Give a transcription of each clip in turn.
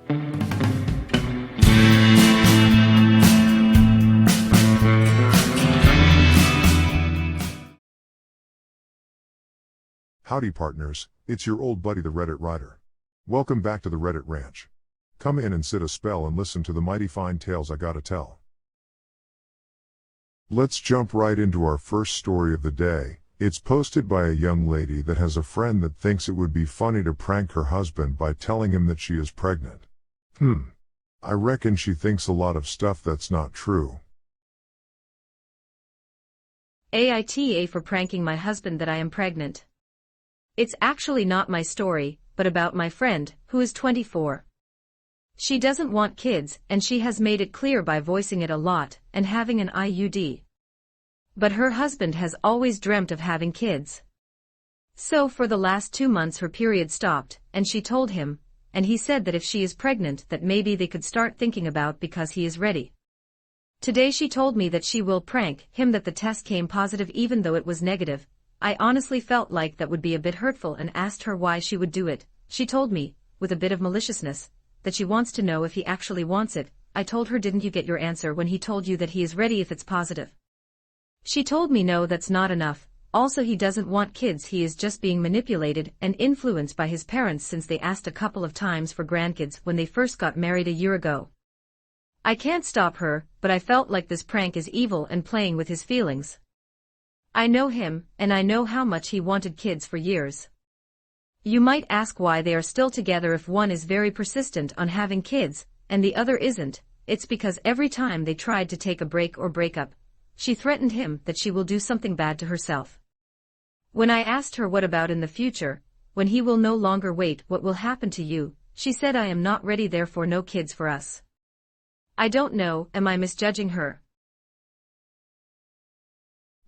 Howdy partners, it's your old buddy the Reddit writer. Welcome back to the Reddit Ranch. Come in and sit a spell and listen to the mighty fine tales I gotta tell. Let's jump right into our first story of the day. It's posted by a young lady that has a friend that thinks it would be funny to prank her husband by telling him that she is pregnant. I reckon she thinks a lot of stuff that's not true. AITA for pranking my husband that I am pregnant. It's actually not my story, but about my friend, who is 24. She doesn't want kids, and she has made it clear by voicing it a lot, and having an IUD. But her husband has always dreamt of having kids. So for the last 2 months her period stopped, and she told him, and he said that if she is pregnant that maybe they could start thinking about because he is ready. Today she told me that she will prank him that the test came positive even though it was negative. I honestly felt like that would be a bit hurtful and asked her why she would do it. She told me, with a bit of maliciousness, that she wants to know if he actually wants it. I told her, didn't you get your answer when he told you that he is ready if it's positive? She told me no, that's not enough. Also he doesn't want kids, he is just being manipulated and influenced by his parents since they asked a couple of times for grandkids when they first got married a year ago. I can't stop her, but I felt like this prank is evil and playing with his feelings. I know him, and I know how much he wanted kids for years. You might ask why they are still together if one is very persistent on having kids, and the other isn't. It's because every time they tried to take a break or break up, she threatened him that she will do something bad to herself. When I asked her what about in the future, when he will no longer wait, what will happen to you, she said I am not ready, therefore no kids for us. I don't know, am I misjudging her?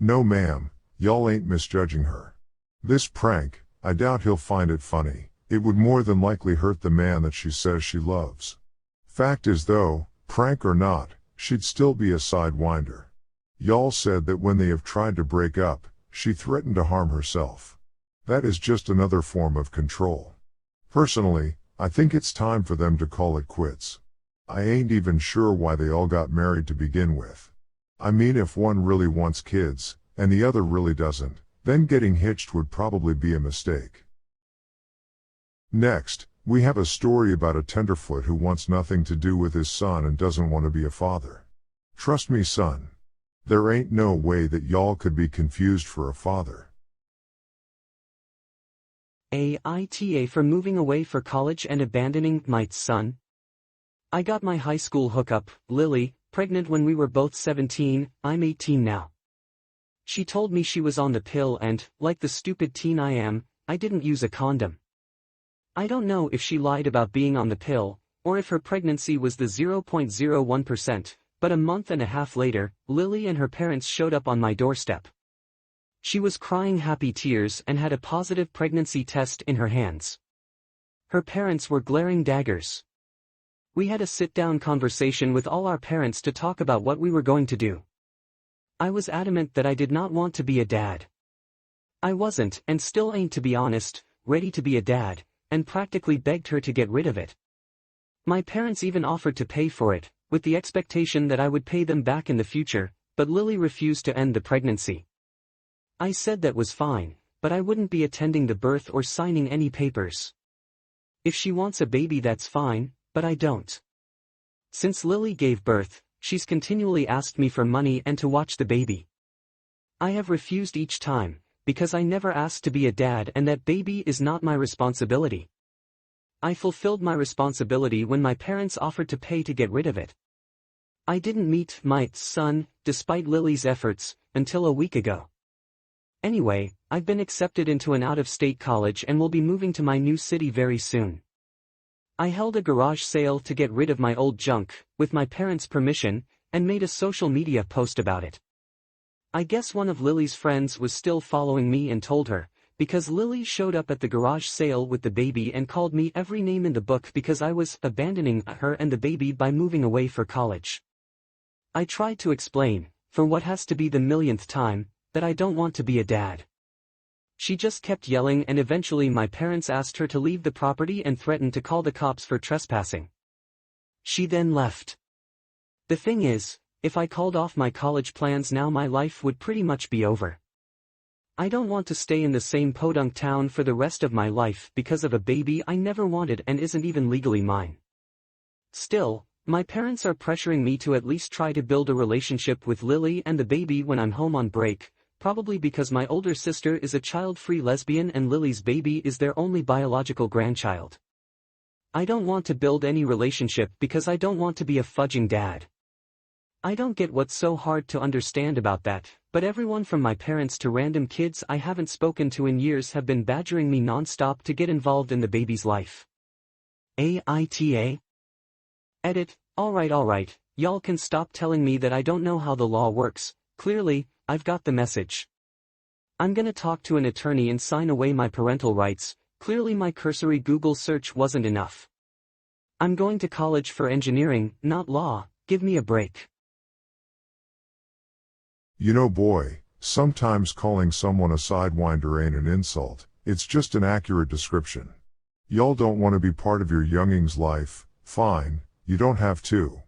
No ma'am, y'all ain't misjudging her. This prank, I doubt he'll find it funny. It would more than likely hurt the man that she says she loves. Fact is though, prank or not, she'd still be a sidewinder. Y'all said that when they have tried to break up, she threatened to harm herself. That is just another form of control. Personally, I think it's time for them to call it quits. I ain't even sure why they all got married to begin with. I mean, if one really wants kids, and the other really doesn't, then getting hitched would probably be a mistake. Next, we have a story about a tenderfoot who wants nothing to do with his son and doesn't want to be a father. Trust me son. There ain't no way that y'all could be confused for a father. AITA for moving away for college and abandoning my son. I got my high school hookup, Lily, pregnant when we were both 17, I'm 18 now. She told me she was on the pill and, like the stupid teen I am, I didn't use a condom. I don't know if she lied about being on the pill, or if her pregnancy was the 0.01%, but a month and a half later, Lily and her parents showed up on my doorstep. She was crying happy tears and had a positive pregnancy test in her hands. Her parents were glaring daggers. We had a sit-down conversation with all our parents to talk about what we were going to do. I was adamant that I did not want to be a dad. I wasn't, and still ain't to be honest, ready to be a dad, and practically begged her to get rid of it. My parents even offered to pay for it, with the expectation that I would pay them back in the future, but Lily refused to end the pregnancy. I said that was fine, but I wouldn't be attending the birth or signing any papers. If she wants a baby that's fine, but I don't. Since Lily gave birth, she's continually asked me for money and to watch the baby. I have refused each time, because I never asked to be a dad and that baby is not my responsibility. I fulfilled my responsibility when my parents offered to pay to get rid of it. I didn't meet my son, despite Lily's efforts, until a week ago. Anyway, I've been accepted into an out-of-state college and will be moving to my new city very soon. I held a garage sale to get rid of my old junk, with my parents' permission, and made a social media post about it. I guess one of Lily's friends was still following me and told her, because Lily showed up at the garage sale with the baby and called me every name in the book because I was abandoning her and the baby by moving away for college. I tried to explain, for what has to be the millionth time, that I don't want to be a dad. She just kept yelling and eventually my parents asked her to leave the property and threatened to call the cops for trespassing. She then left. The thing is, if I called off my college plans now my life would pretty much be over. I don't want to stay in the same podunk town for the rest of my life because of a baby I never wanted and isn't even legally mine. Still, my parents are pressuring me to at least try to build a relationship with Lily and the baby when I'm home on break, probably because my older sister is a child-free lesbian and Lily's baby is their only biological grandchild. I don't want to build any relationship because I don't want to be a fudging dad. I don't get what's so hard to understand about that, but everyone from my parents to random kids I haven't spoken to in years have been badgering me non-stop to get involved in the baby's life. AITA? Edit, alright, y'all can stop telling me that I don't know how the law works, clearly, I've got the message. I'm gonna talk to an attorney and sign away my parental rights, clearly my cursory Google search wasn't enough. I'm going to college for engineering, not law, give me a break. You know boy, sometimes calling someone a sidewinder ain't an insult, it's just an accurate description. Y'all don't want to be part of your younging's life, fine, you don't have to.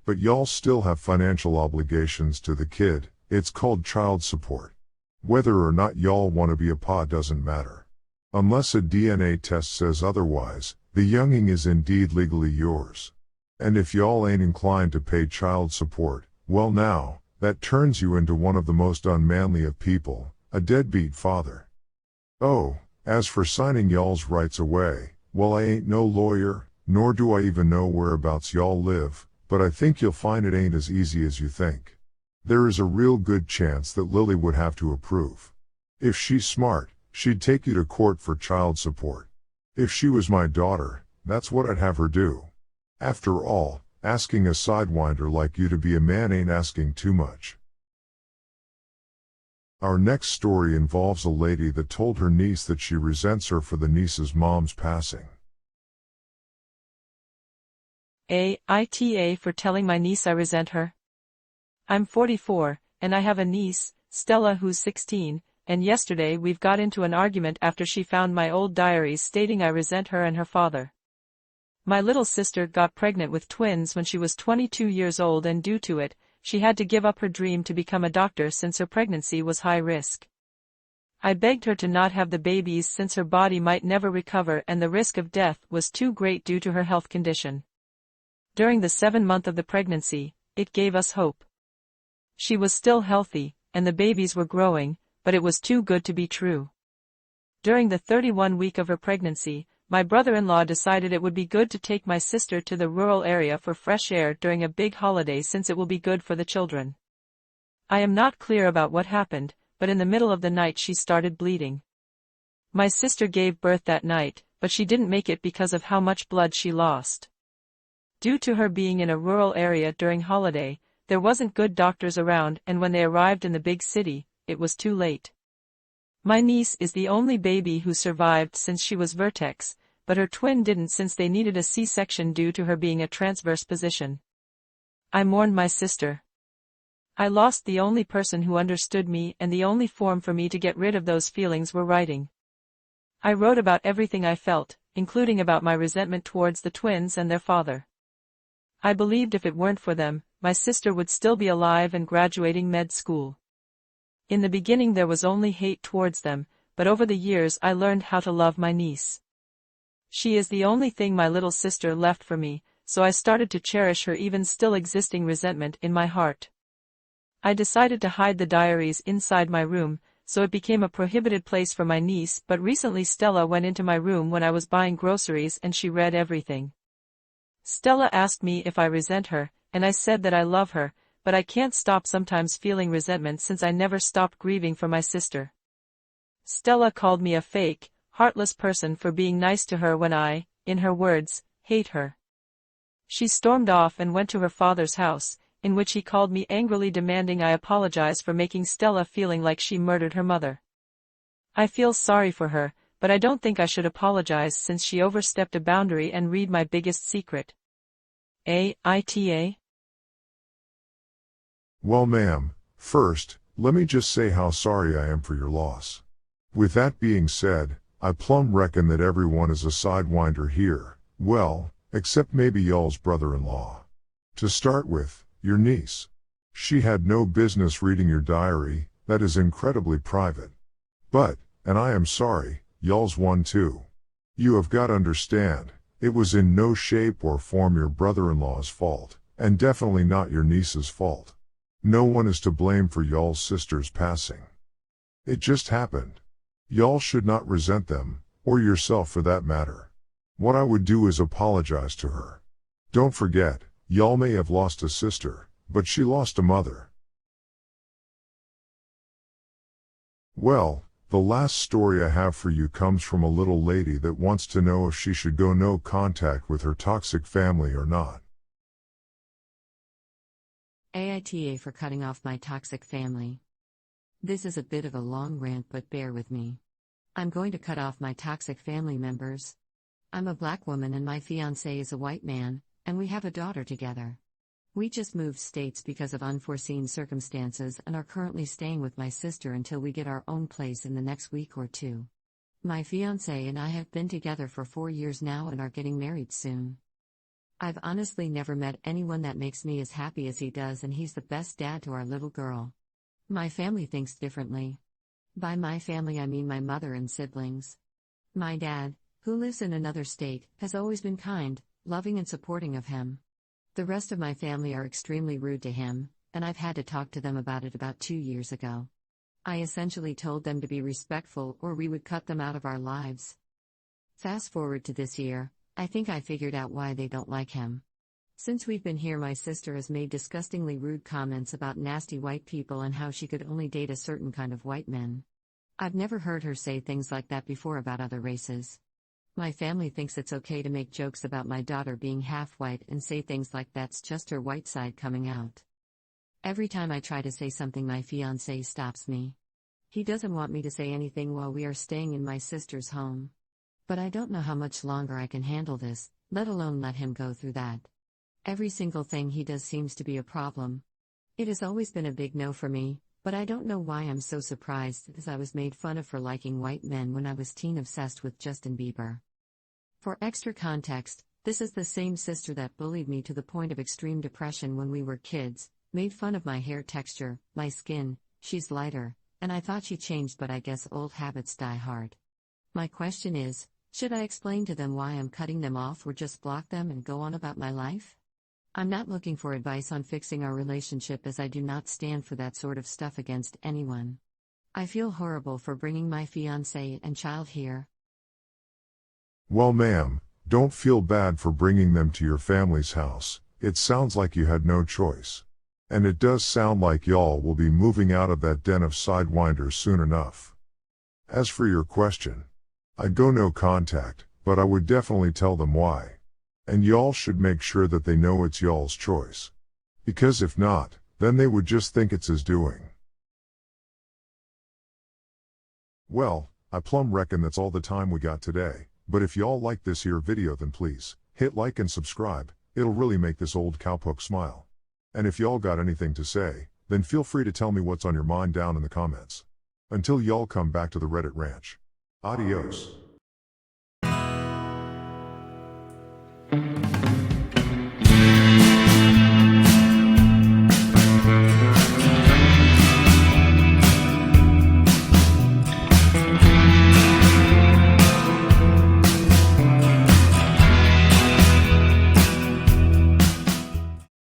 But y'all still have financial obligations to the kid, it's called child support. Whether or not y'all want to be a pa doesn't matter. Unless a DNA test says otherwise, the younging is indeed legally yours. And if y'all ain't inclined to pay child support, well now, that turns you into one of the most unmanly of people, a deadbeat father. Oh, as for signing y'all's rights away, well I ain't no lawyer, nor do I even know whereabouts y'all live, but I think you'll find it ain't as easy as you think. There is a real good chance that Lily would have to approve. If she's smart, she'd take you to court for child support. If she was my daughter, that's what I'd have her do. After all, asking a sidewinder like you to be a man ain't asking too much. Our next story involves a lady that told her niece that she resents her for the niece's mom's passing. AITA for telling my niece I resent her. I'm 44, and I have a niece, Stella, who's 16, and yesterday we've got into an argument after she found my old diaries stating I resent her and her father. My little sister got pregnant with twins when she was 22 years old, and due to it, she had to give up her dream to become a doctor since her pregnancy was high risk. I begged her to not have the babies since her body might never recover and the risk of death was too great due to her health condition. During the 7th month of the pregnancy, it gave us hope. She was still healthy, and the babies were growing, but it was too good to be true. During the 31st week of her pregnancy, my brother-in-law decided it would be good to take my sister to the rural area for fresh air during a big holiday since it will be good for the children. I am not clear about what happened, but in the middle of the night she started bleeding. My sister gave birth that night, but she didn't make it because of how much blood she lost. Due to her being in a rural area during holiday, there wasn't good doctors around, and when they arrived in the big city, it was too late. My niece is the only baby who survived since she was vertex, but her twin didn't since they needed a C-section due to her being a transverse position. I mourned my sister. I lost the only person who understood me, and the only form for me to get rid of those feelings were writing. I wrote about everything I felt, including about my resentment towards the twins and their father. I believed if it weren't for them, my sister would still be alive and graduating med school. In the beginning there was only hate towards them, but over the years I learned how to love my niece. She is the only thing my little sister left for me, so I started to cherish her even still existing resentment in my heart. I decided to hide the diaries inside my room, so it became a prohibited place for my niece, but recently Stella went into my room when I was buying groceries and she read everything. Stella asked me if I resent her, and I said that I love her, but I can't stop sometimes feeling resentment since I never stopped grieving for my sister. Stella called me a fake, heartless person for being nice to her when I, in her words, hate her. She stormed off and went to her father's house, in which he called me angrily demanding I apologize for making Stella feeling like she murdered her mother. I feel sorry for her, but I don't think I should apologize since she overstepped a boundary and read my biggest secret. AITA? Well ma'am, first, let me just say how sorry I am for your loss. With that being said, I plumb reckon that everyone is a sidewinder here, well, Except maybe y'all's brother-in-law. To start with, your niece. She had no business reading your diary, that is incredibly private. But, and I am sorry, y'all's one too. You have got to understand, it was in no shape or form your brother-in-law's fault, and definitely not your niece's fault. No one is to blame for y'all's sister's passing. It just happened. Y'all should not resent them, or yourself for that matter. What I would do is apologize to her. Don't forget, y'all may have lost a sister, but she lost a mother. Well, the last story I have for you comes from a little lady that wants to know if she should go no contact with her toxic family or not. AITA for cutting off my toxic family. This is a bit of a long rant, but bear with me. I'm going to cut off my toxic family members. I'm a black woman and my fiancé is a white man, and we have a daughter together. We just moved states because of unforeseen circumstances and are currently staying with my sister until we get our own place in the next week or two. My fiancé and I have been together for 4 years now and are getting married soon. I've honestly never met anyone that makes me as happy as he does, and he's the best dad to our little girl. My family thinks differently. By my family I mean my mother and siblings. My dad, who lives in another state, has always been kind, loving and supporting of him. The rest of my family are extremely rude to him, and I've had to talk to them about it about 2 years ago. I essentially told them to be respectful or we would cut them out of our lives. Fast forward to this year, I think I figured out why they don't like him. Since we've been here, my sister has made disgustingly rude comments about nasty white people and how she could only date a certain kind of white men. I've never heard her say things like that before about other races. My family thinks it's okay to make jokes about my daughter being half white and say things like that's just her white side coming out. Every time I try to say something, my fiancé stops me. He doesn't want me to say anything while we are staying in my sister's home. But I don't know how much longer I can handle this, let alone let him go through that. Every single thing he does seems to be a problem. It has always been a big no for me, but I don't know why I'm so surprised, as I was made fun of for liking white men when I was teen obsessed with Justin Bieber. For extra context, this is the same sister that bullied me to the point of extreme depression when we were kids, made fun of my hair texture, my skin. She's lighter, and I thought she changed, but I guess old habits die hard. My question is, should I explain to them why I'm cutting them off or just block them and go on about my life? I'm not looking for advice on fixing our relationship, as I do not stand for that sort of stuff against anyone. I feel horrible for bringing my fiancé and child here. Well, ma'am, don't feel bad for bringing them to your family's house. It sounds like you had no choice. And it does sound like y'all will be moving out of that den of sidewinders soon enough. As for your question, I'd go no contact, but I would definitely tell them why. And y'all should make sure that they know it's y'all's choice. Because if not, then they would just think it's his doing. Well, I plumb reckon that's all the time we got today, but if y'all like this here video, then please, hit like and subscribe. It'll really make this old cowpoke smile. And if y'all got anything to say, then feel free to tell me what's on your mind down in the comments. Until y'all come back to the Reddit Ranch. Adios.